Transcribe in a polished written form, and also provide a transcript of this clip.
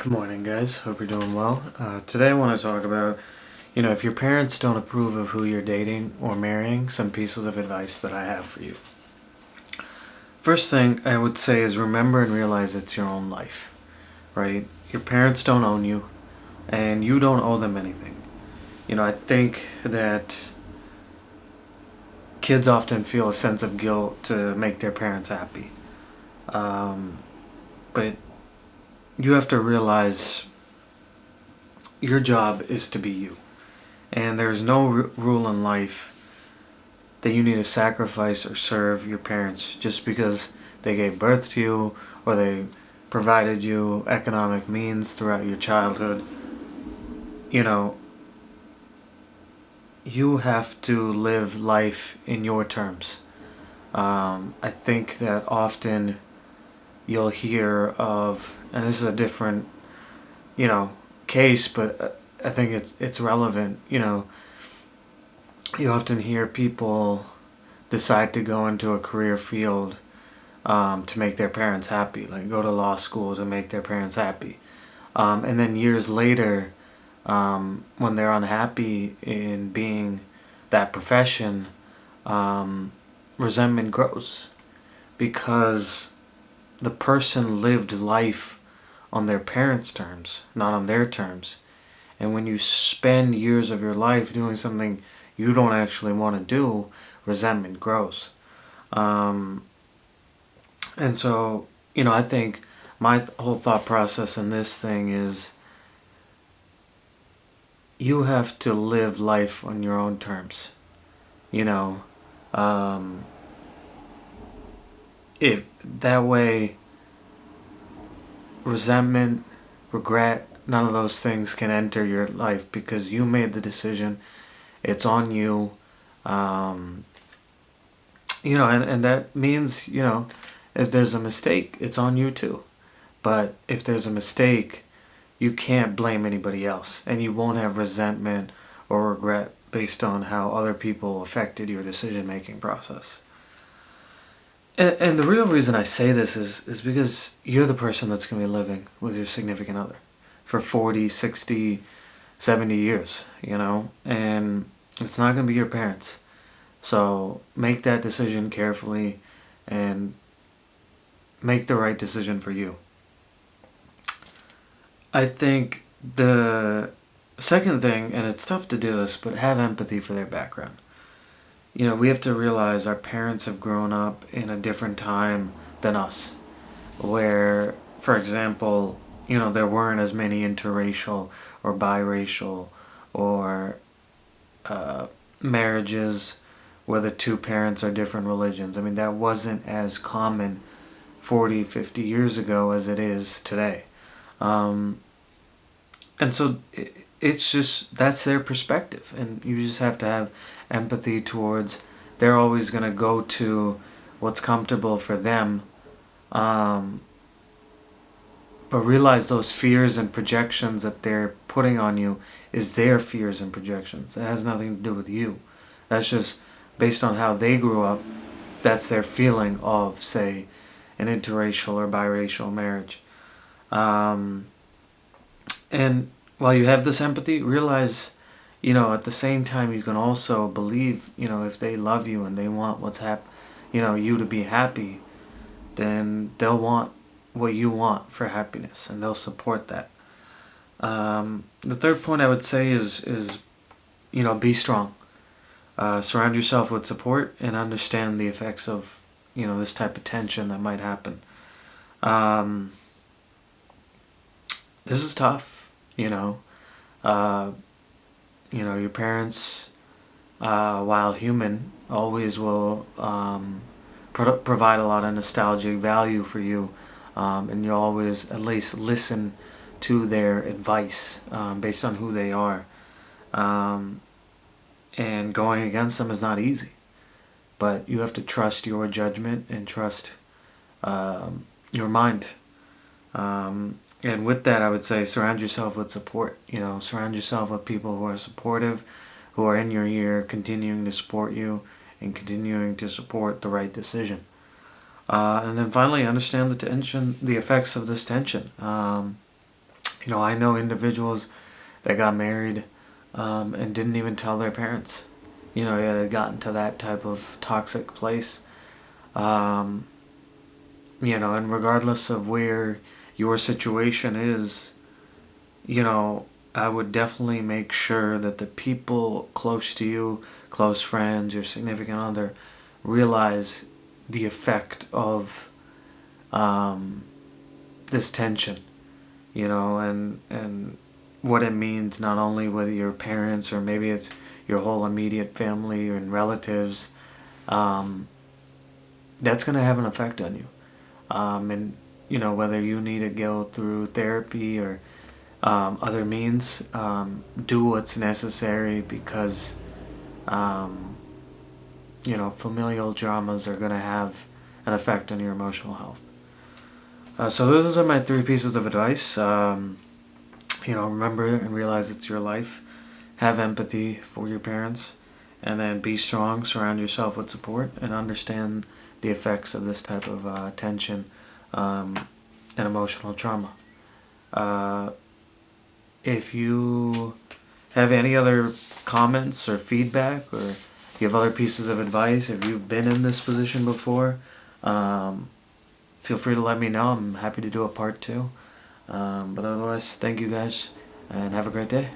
Good morning, guys. Hope you're doing well. Today I want to talk about, if your parents don't approve of who you're dating or marrying, some pieces of advice that I have for you. First thing I would say is remember and realize it's your own life, right? Your parents don't own you, and you don't owe them anything. I think that kids often feel a sense of guilt to make their parents happy. But you have to realize your job is to be you. And there's no rule in life that you need to sacrifice or serve your parents just because they gave birth to you or they provided you economic means throughout your childhood. You have to live life in your terms. I think that often you'll hear of, and this is a different, case, but I think it's relevant. You often hear people decide to go into a career field to make their parents happy, like go to law school to make their parents happy. And then years later, when they're unhappy in being that profession, resentment grows because the person lived life on their parents' terms, not on their terms. And when you spend years of your life doing something you don't actually want to do, resentment grows. And so, I think my whole thought process in this thing is you have to live life on your own terms. Um, if that way, resentment, regret, none of those things can enter your life because you made the decision. It's on you. And that means, if there's a mistake, it's on you too. But if there's a mistake, you can't blame anybody else. And you won't have resentment or regret based on how other people affected your decision-making process. And the real reason I say this is because you're the person that's going to be living with your significant other for 40, 60, 70 years, and it's not going to be your parents. So make that decision carefully and make the right decision for you. I think the second thing, and it's tough to do this, but have empathy for their background. We have to realize our parents have grown up in a different time than us, where, for example, there weren't as many interracial or biracial or marriages where the two parents are different religions. I mean, that wasn't as common 40, 50 years ago as it is today. And so it's just, that's their perspective. And you just have to have empathy towards, they're always going to go to what's comfortable for them. But realize those fears and projections that they're putting on you is their fears and projections. It has nothing to do with you. That's just based on how they grew up. That's their feeling of, say, an interracial or biracial marriage. And while you have this empathy, realize, at the same time you can also believe, if they love you and they want you to be happy, then they'll want what you want for happiness and they'll support that. The third point I would say is be strong. Surround yourself with support and understand the effects of, this type of tension that might happen. This is tough, your parents, while human, always will provide a lot of nostalgic value for you, and you'll always at least listen to their advice based on who they are. And going against them is not easy, but you have to trust your judgment and trust your mind. And with that, I would say surround yourself with support. Surround yourself with people who are supportive, who are in your ear, continuing to support you and continuing to support the right decision. And then finally, understand the effects of this tension. I know individuals that got married and didn't even tell their parents. It had gotten to that type of toxic place. Um, and regardless of where your situation is, I would definitely make sure that the people close to you, close friends, your significant other, realize the effect of um, this tension, and what it means not only with your parents or maybe it's your whole immediate family and relatives. Um, that's going to have an effect on you. And whether you need to go through therapy or other means, do what's necessary because um, familial dramas are going to have an effect on your emotional health. So those are my 3 pieces of advice. Remember and realize it's your life. Have empathy for your parents, and then be strong. Surround yourself with support, and understand the effects of this type of tension and emotional trauma. Uh, if you have any other comments or feedback, or you have other pieces of advice, if you've been in this position before, feel free to let me know. I'm happy to do a part 2. But otherwise, thank you guys, and have a great day.